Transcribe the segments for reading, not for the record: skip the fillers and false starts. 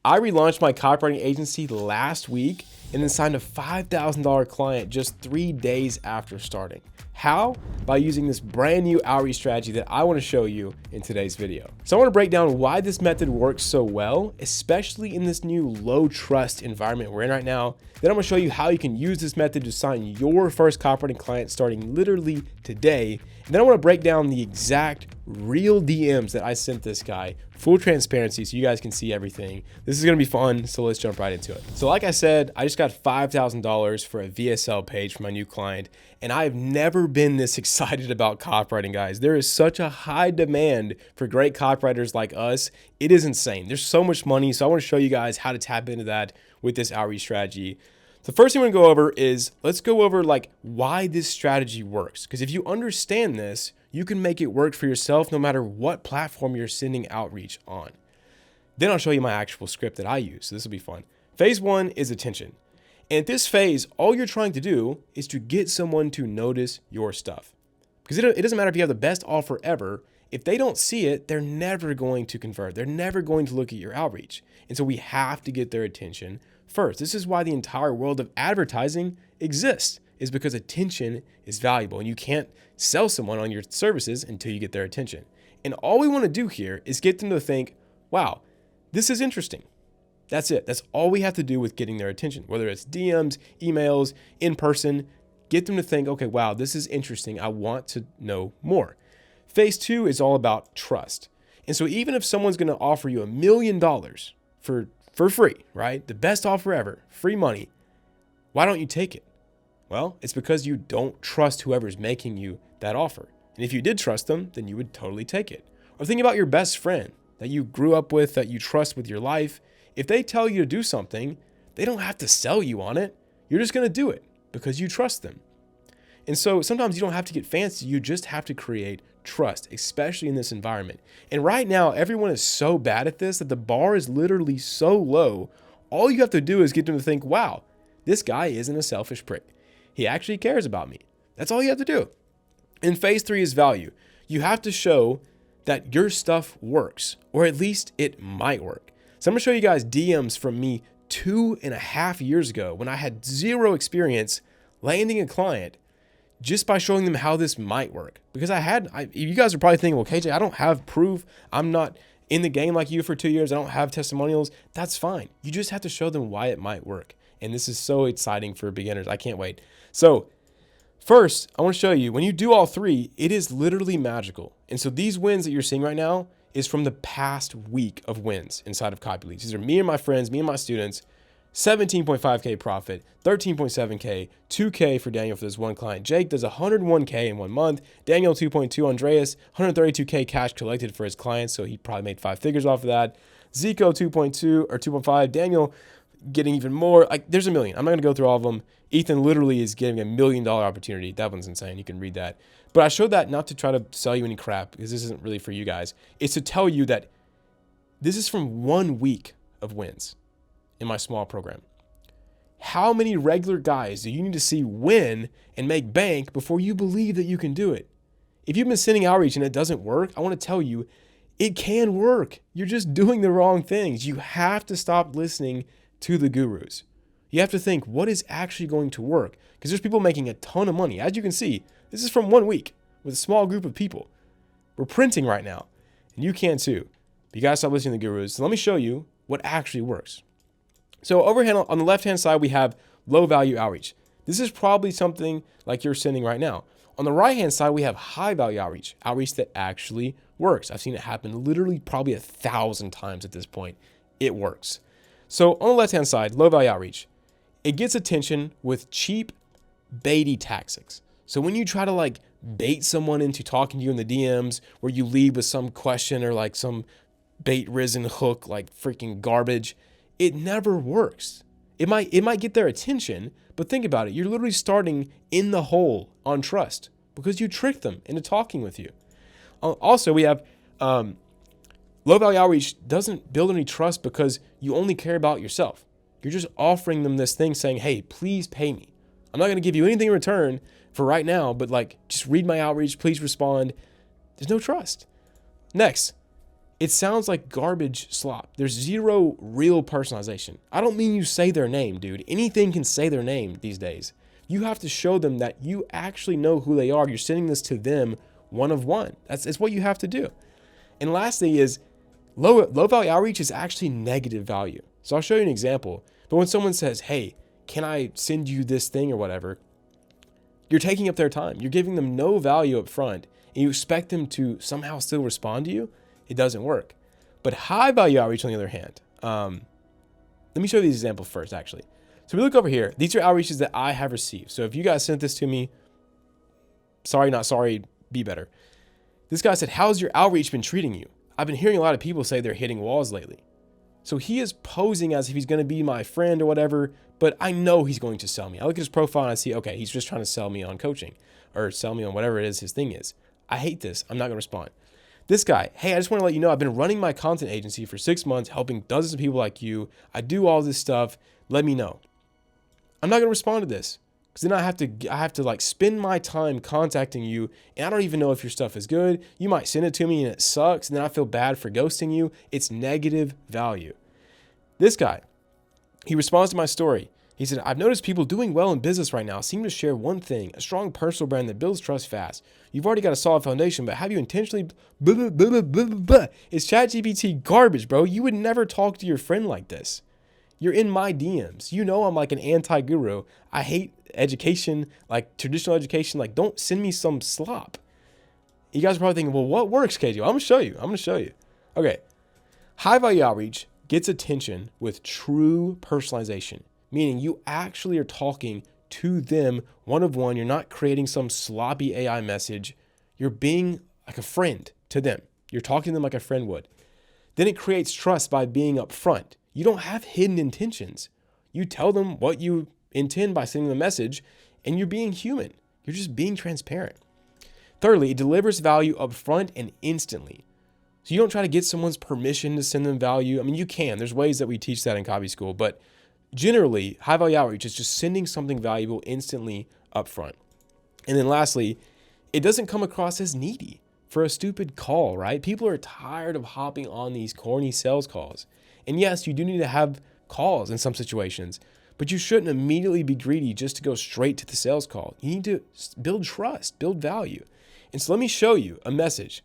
I relaunched my copywriting agency last week and then signed a $5,000 client just 3 days after starting. How? By using this brand new outreach strategy that I want to show you in today's video. So I want to break down why this method works so well, especially in this new low trust environment we're in right now. Then I'm going to show you how you can use this method to sign your first copywriting client starting literally today. And then I want to break down the exact real DMs that I sent this guy, full transparency so you guys can see everything. This is going to be fun, so let's jump right into it. So like I said, I just got $5,000 for a VSL page for my new client, and I've never been this excited about copywriting, guys. There is such a high demand for great copywriters like us. It is insane. There's so much money, so I want to show you guys how to tap into that with this outreach strategy. The first thing we're gonna go over is, let's go over like why this strategy works. Because if you understand this, you can make it work for yourself no matter what platform you're sending outreach on. Then I'll show you my actual script that I use. So this will be fun. Phase one is attention. And at this phase, all you're trying to do is to get someone to notice your stuff. Because it doesn't matter if you have the best offer ever. If they don't see it, they're never going to convert. They're never going to look at your outreach. And so we have to get their attention first. This is why the entire world of advertising exists, is because attention is valuable and you can't sell someone on your services until you get their attention. And all we want to do here is get them to think, wow, this is interesting. That's it. That's all we have to do with getting their attention, whether it's DMs, emails, in person, get them to think, okay, wow, this is interesting. I want to know more. Phase two is all about trust. And so even if someone's going to offer you $1 million for free, right? The best offer ever, free money. Why don't you take it? Well, it's because you don't trust whoever's making you that offer. And if you did trust them, then you would totally take it. Or think about your best friend that you grew up with, that you trust with your life. If they tell you to do something, they don't have to sell you on it. You're just going to do it because you trust them. And so sometimes you don't have to get fancy. You just have to create trust, especially in this environment. And right now, everyone is so bad at this that the bar is literally so low. All you have to do is get them to think, wow, this guy isn't a selfish prick. He actually cares about me. That's all you have to do. And phase three is value. You have to show that your stuff works, or at least it might work. So I'm gonna show you guys DMs from me 2.5 years ago when I had zero experience landing a client, just by showing them how this might work. Because you guys are probably thinking, well, KJ, I don't have proof. I'm not in the game like you for 2 years. I don't have testimonials. That's fine. You just have to show them why it might work. And this is so exciting for beginners. I can't wait. So first, I want to show you, when you do all three, it is literally magical. And so these wins that you're seeing right now is from the past week of wins inside of CopyLeads. These are me and my friends, me and my students. 17.5K profit, 13.7K, 2K for Daniel for this one client. Jake does 101K in 1 month. Daniel 2.2, Andreas 132K cash collected for his clients, so he probably made 5 figures off of that. Zico 2.2 or 2.5. Daniel getting even more. Like, there's a million. I'm not gonna go through all of them. Ethan literally is getting $1 million opportunity. That one's insane. You can read that. But I showed that not to try to sell you any crap, because this isn't really for you guys. It's to tell you that this is from 1 week of wins in my small program. How many regular guys do you need to see win and make bank before you believe that you can do it? If you've been sending outreach and it doesn't work, I want to tell you, it can work. You're just doing the wrong things. You have to stop listening to the gurus. You have to think, what is actually going to work? Because there's people making a ton of money. As you can see, this is from 1 week with a small group of people. We're printing right now, and you can too. But you gotta stop listening to the gurus. So let me show you what actually works. So overhead on the left-hand side, we have low-value outreach. This is probably something like you're sending right now. On the right-hand side, we have high-value outreach, outreach that actually works. I've seen it happen literally probably 1,000 times at this point. It works. So on the left-hand side, low-value outreach, it gets attention with cheap, baity tactics. So when you try to like bait someone into talking to you in the DMs, where you lead with some question or like some bait-risen hook, like freaking garbage, it never works. It might get their attention, but think about it. You're literally starting in the hole on trust because you tricked them into talking with you. Also, we have low-value outreach doesn't build any trust because you only care about yourself. You're just offering them this thing saying, hey, please pay me. I'm not going to give you anything in return for right now, but like, just read my outreach, please respond. There's no trust. Next, It sounds like garbage slop. There's zero real personalization. I don't mean you say their name, dude. Anything can say their name these days. You have to show them that you actually know who they are. You're sending this to them one of one. It's what you have to do. And lastly is low value outreach is actually negative value. So I'll show you an example. But when someone says, hey, can I send you this thing or whatever, you're taking up their time. You're giving them no value up front, and you expect them to somehow still respond to you. It doesn't work. But high value outreach, on the other hand, let me show you these examples first, actually. So we look over here. These are outreaches that I have received. So if you guys sent this to me, sorry, not sorry, be better. This guy said, how's your outreach been treating you? I've been hearing a lot of people say they're hitting walls lately. So he is posing as if he's going to be my friend or whatever, but I know he's going to sell me. I look at his profile and I see, okay, he's just trying to sell me on coaching or sell me on whatever it is his thing is. I hate this. I'm not going to respond. This guy, hey, I just want to let you know I've been running my content agency for 6 months, helping dozens of people like you. I do all this stuff. Let me know. I'm not going to respond to this because then I have to like spend my time contacting you, and I don't even know if your stuff is good. You might send it to me and it sucks, and then I feel bad for ghosting you. It's negative value. This guy, he responds to my story. He said, I've noticed people doing well in business right now seem to share one thing, a strong personal brand that builds trust fast. You've already got a solid foundation, but have you intentionally... Is ChatGPT garbage, bro? You would never talk to your friend like this. You're in my DMs. You know I'm like an anti-guru. I hate education, like traditional education. Like, don't send me some slop. You guys are probably thinking, well, what works, KJ? I'm going to show you. Okay. High value outreach gets attention with true personalization, meaning you actually are talking to them one of one. You're not creating some sloppy AI message. You're being like a friend to them. You're talking to them like a friend would. Then it creates trust by being upfront. You don't have hidden intentions. You tell them what you intend by sending the message, and you're being human. You're just being transparent. Thirdly, it delivers value upfront and instantly. So you don't try to get someone's permission to send them value. I mean, you can. There's ways that we teach that in copy school, but generally, high value outreach is just sending something valuable instantly upfront. And then lastly, it doesn't come across as needy for a stupid call, right? People are tired of hopping on these corny sales calls. And yes, you do need to have calls in some situations, but you shouldn't immediately be greedy just to go straight to the sales call. You need to build trust, build value. And so let me show you a message.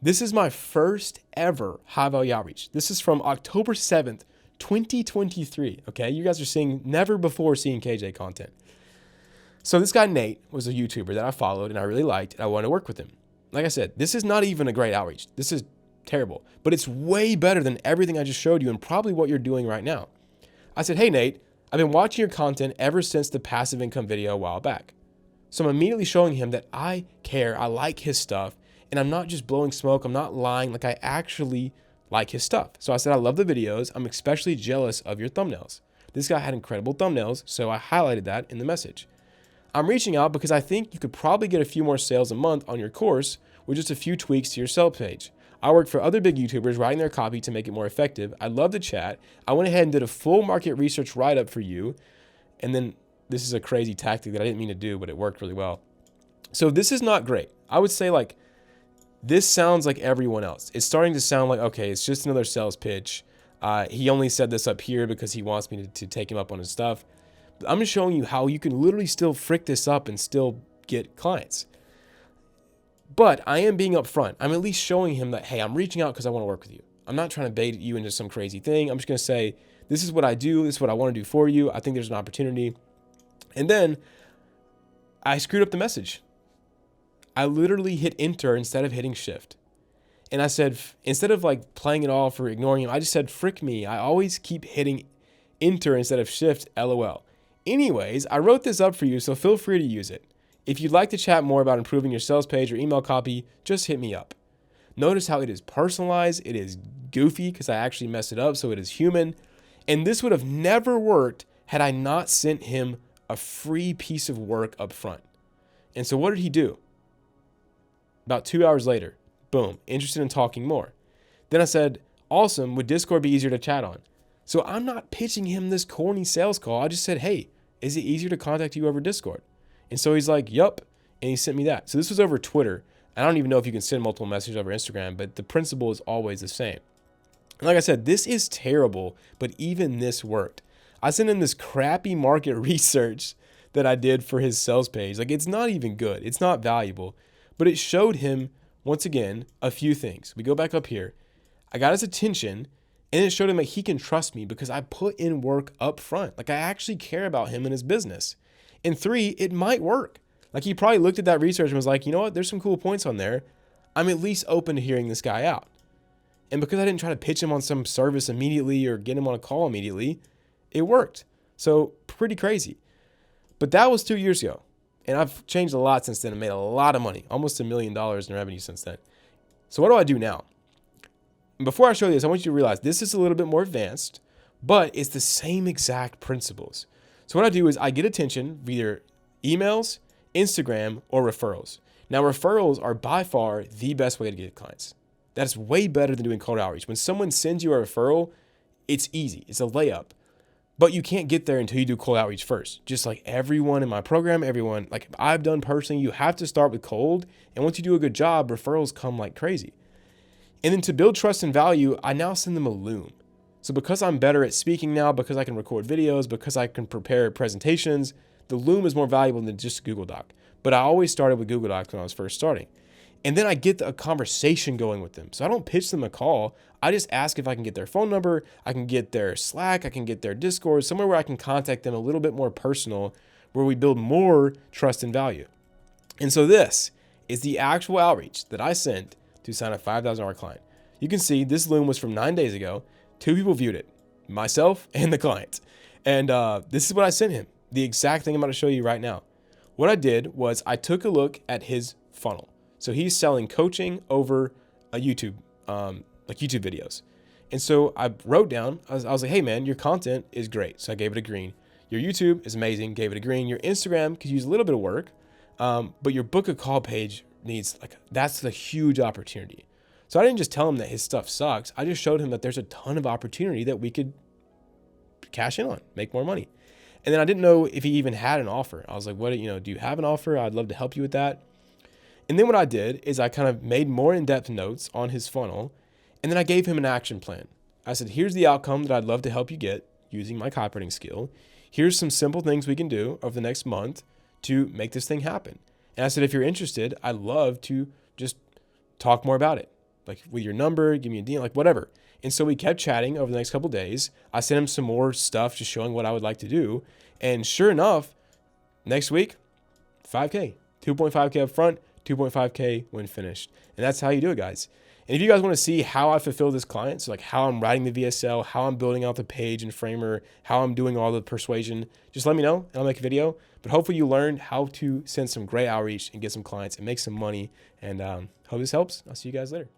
This is my first ever high value outreach. This is from October 7th, 2023. Okay. You guys are seeing never before seeing KJ content. So this guy, Nate, was a YouTuber that I followed and I really liked, and I wanted to work with him. Like I said, this is not even a great outreach. This is terrible, but it's way better than everything I just showed you and probably what you're doing right now. I said, hey, Nate, I've been watching your content ever since the passive income video a while back. So I'm immediately showing him that I care, I like his stuff, and I'm not just blowing smoke, I'm not lying, like I actually like his stuff. So I said, I love the videos. I'm especially jealous of your thumbnails. This guy had incredible thumbnails, so I highlighted that in the message. I'm reaching out because I think you could probably get a few more sales a month on your course with just a few tweaks to your sales page. I work for other big YouTubers writing their copy to make it more effective. I love the chat. I went ahead and did a full market research write-up for you. And then this is a crazy tactic that I didn't mean to do, but it worked really well. So this is not great. I would say like, this sounds like everyone else. It's starting to sound like, okay, it's just another sales pitch. He only said this up here because he wants me to take him up on his stuff. But I'm just showing you how you can literally still frick this up and still get clients. But I am being upfront. I'm at least showing him that, hey, I'm reaching out because I want to work with you. I'm not trying to bait you into some crazy thing. I'm just going to say, this is what I do. This is what I want to do for you. I think there's an opportunity. And then I screwed up the message. I literally hit enter instead of hitting shift. And I said, instead of like playing it off or ignoring him, I just said, frick me. I always keep hitting enter instead of shift, LOL. Anyways, I wrote this up for you, so feel free to use it. If you'd like to chat more about improving your sales page or email copy, just hit me up. Notice how it is personalized. It is goofy because I actually messed it up, so it is human. And this would have never worked had I not sent him a free piece of work up front. And so what did he do? About 2 hours later, boom, interested in talking more. Then I said, awesome, would Discord be easier to chat on? So I'm not pitching him this corny sales call. I just said, hey, is it easier to contact you over Discord? And so he's like, yup. And he sent me that. So this was over Twitter. I don't even know if you can send multiple messages over Instagram, but the principle is always the same. And like I said, this is terrible, but even this worked. I sent him this crappy market research that I did for his sales page. Like, it's not even good. It's not valuable, but it showed him, once again, a few things. We go back up here. I got his attention, and it showed him that he can trust me because I put in work up front. Like, I actually care about him and his business. And 3, it might work. Like, he probably looked at that research and was like, you know what? There's some cool points on there. I'm at least open to hearing this guy out. And because I didn't try to pitch him on some service immediately or get him on a call immediately, it worked. So pretty crazy. But that was 2 years ago. And I've changed a lot since then and made a lot of money, almost $1 million in revenue since then. So what do I do now? And before I show you this, I want you to realize this is a little bit more advanced, but it's the same exact principles. So what I do is I get attention via either emails, Instagram, or referrals. Now, referrals are by far the best way to get clients. That's way better than doing cold outreach. When someone sends you a referral, it's easy. It's a layup. But you can't get there until you do cold outreach first. Just like everyone in my program, everyone, like I've done personally, you have to start with cold. And once you do a good job, referrals come like crazy. And then to build trust and value, I now send them a Loom. So because I'm better at speaking now, because I can record videos, because I can prepare presentations, the Loom is more valuable than just Google Doc. But I always started with Google Docs when I was first starting. And then I get a conversation going with them. So I don't pitch them a call. I just ask if I can get their phone number, I can get their Slack, I can get their Discord, somewhere where I can contact them a little bit more personal, where we build more trust and value. And so this is the actual outreach that I sent to sign a $5,000 client. You can see this Loom was from 9 days ago. 2 people viewed it, myself and the client. And this is what I sent him, the exact thing I'm about to show you right now. What I did was I took a look at his funnel. So he's selling coaching over a YouTube, like YouTube videos. And so I wrote down, I was like, hey man, your content is great. So I gave it a green. Your YouTube is amazing, gave it a green. Your Instagram could use a little bit of work, but your book a call page needs, like, that's the huge opportunity. So I didn't just tell him that his stuff sucks. I just showed him that there's a ton of opportunity that we could cash in on, make more money. And then I didn't know if he even had an offer. I was like, what, do you have an offer? I'd love to help you with that. And then what I did is I kind of made more in-depth notes on his funnel, and then I gave him an action plan. I said, here's the outcome that I'd love to help you get using my copywriting skill. Here's some simple things we can do over the next month to make this thing happen. And I said, if you're interested, I'd love to just talk more about it. Like with your number, give me a deal, like whatever. And so we kept chatting over the next couple of days. I sent him some more stuff just showing what I would like to do. And sure enough, next week, 5K, 2.5K up front, 2.5K when finished. And that's how you do it, guys. And if you guys want to see how I fulfill this client, so like how I'm writing the VSL, how I'm building out the page and framer, how I'm doing all the persuasion, just let me know and I'll make a video. But hopefully you learned how to send some great outreach and get some clients and make some money. And hope this helps. I'll see you guys later.